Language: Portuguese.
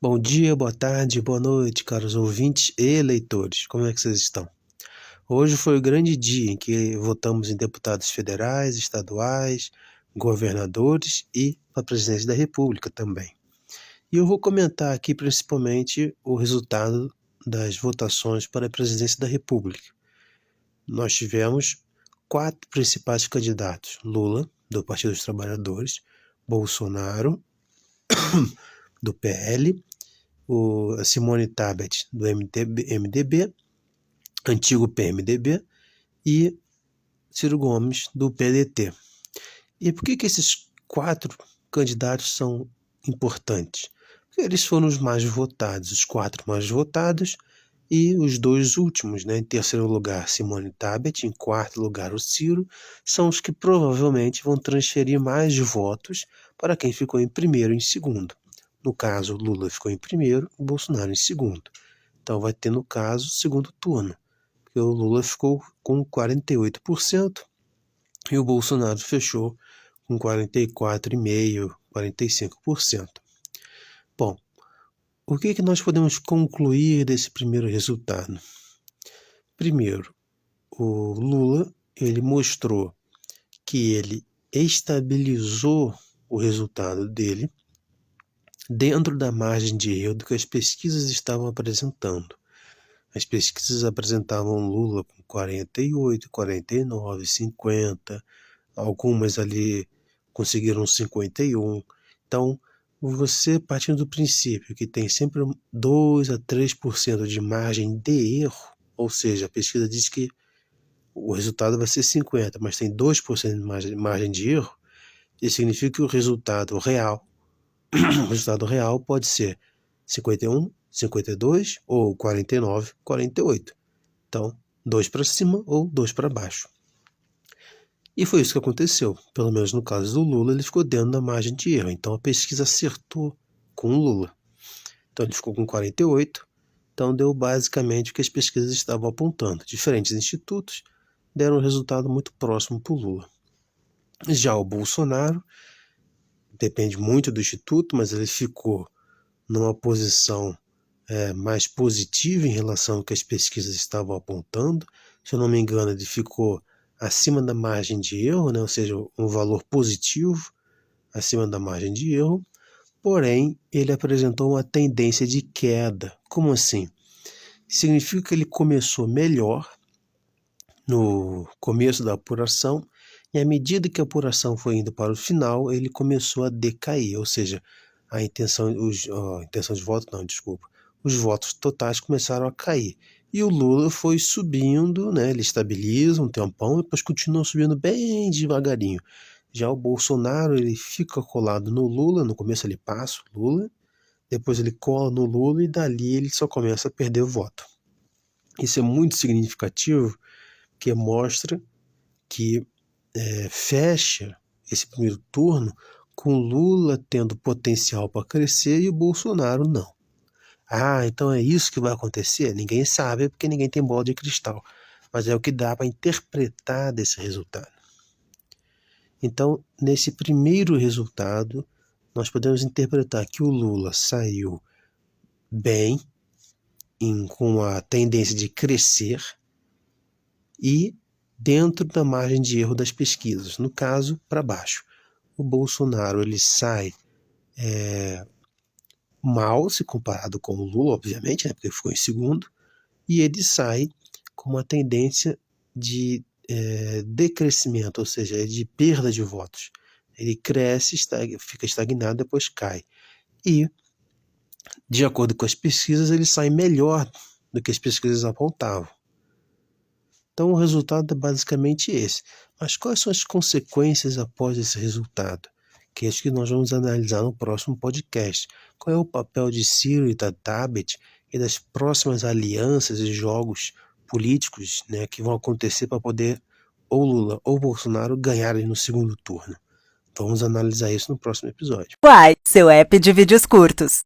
Bom dia, boa tarde, boa noite, caros ouvintes e leitores. Como é que vocês estão? Hoje foi o grande dia em que votamos em deputados federais, estaduais, governadores e para a presidência da República também. E eu vou comentar aqui principalmente o resultado das votações para a presidência da República. Nós tivemos 4 principais candidatos: Lula, do Partido dos Trabalhadores, Bolsonaro, do PL, a Simone Tebet, do MDB, antigo PMDB, e Ciro Gomes, do PDT. E por que esses 4 candidatos são importantes? Porque eles foram os mais votados, os 4 mais votados, e os 2 últimos, né? Em terceiro lugar, Simone Tebet, em quarto lugar, o Ciro, são os que provavelmente vão transferir mais votos para quem ficou em primeiro e em segundo. No caso, Lula ficou em primeiro, o Bolsonaro em segundo. Então vai ter, no caso, segundo turno, porque o Lula ficou com 48% e o Bolsonaro fechou com 44,5%, 45%. Bom, o que nós podemos concluir desse primeiro resultado? Primeiro, o Lula, ele mostrou que ele estabilizou o resultado dele dentro da margem de erro do que as pesquisas estavam apresentando. As pesquisas apresentavam Lula com 48, 49, 50, algumas ali conseguiram 51. Então, você partindo do princípio que tem sempre 2 a 3% de margem de erro, ou seja, a pesquisa diz que o resultado vai ser 50, mas tem 2% de margem de erro, isso significa que o resultado real pode ser 51, 52 ou 49, 48. Então, 2 para cima ou 2 para baixo. E foi isso que aconteceu. Pelo menos no caso do Lula, ele ficou dentro da margem de erro. Então a pesquisa acertou com o Lula. Então ele ficou com 48. Então deu basicamente o que as pesquisas estavam apontando. Diferentes institutos deram um resultado muito próximo para o Lula. Já o Bolsonaro, depende muito do instituto, mas ele ficou numa posição mais positiva em relação ao que as pesquisas estavam apontando. Se eu não me engano, ele ficou acima da margem de erro, né? Ou seja, um valor positivo acima da margem de erro, porém ele apresentou uma tendência de queda. Como assim? Significa que ele começou melhor no começo da apuração e à medida que a apuração foi indo para o final, ele começou a decair, ou seja, a intenção de voto, não, desculpa, os votos totais começaram a cair. E o Lula foi subindo, né? Ele estabiliza um tempão e depois continua subindo bem devagarinho. Já o Bolsonaro, ele fica colado no Lula, no começo ele passa o Lula, depois ele cola no Lula e dali ele só começa a perder voto. Isso é muito significativo, porque mostra que fecha esse primeiro turno com Lula tendo potencial para crescer e o Bolsonaro não. Então é isso que vai acontecer? Ninguém sabe, porque ninguém tem bola de cristal. Mas é o que dá para interpretar desse resultado. Então, nesse primeiro resultado, nós podemos interpretar que o Lula saiu bem, com a tendência de crescer e dentro da margem de erro das pesquisas, no caso, para baixo. O Bolsonaro, ele sai mal se comparado com o Lula, obviamente, né, porque ele ficou em segundo, e ele sai com uma tendência de decrescimento, ou seja, de perda de votos. Ele cresce, fica estagnado, depois cai. E, de acordo com as pesquisas, ele sai melhor do que as pesquisas apontavam. Então o resultado é basicamente esse. Mas quais são as consequências após esse resultado? Que é isso que nós vamos analisar no próximo podcast. Qual é o papel de Ciro e da Tebet e das próximas alianças e jogos políticos, né, que vão acontecer para poder ou Lula ou Bolsonaro ganharem no segundo turno. Vamos analisar isso no próximo episódio. Uai, seu app de vídeos curtos.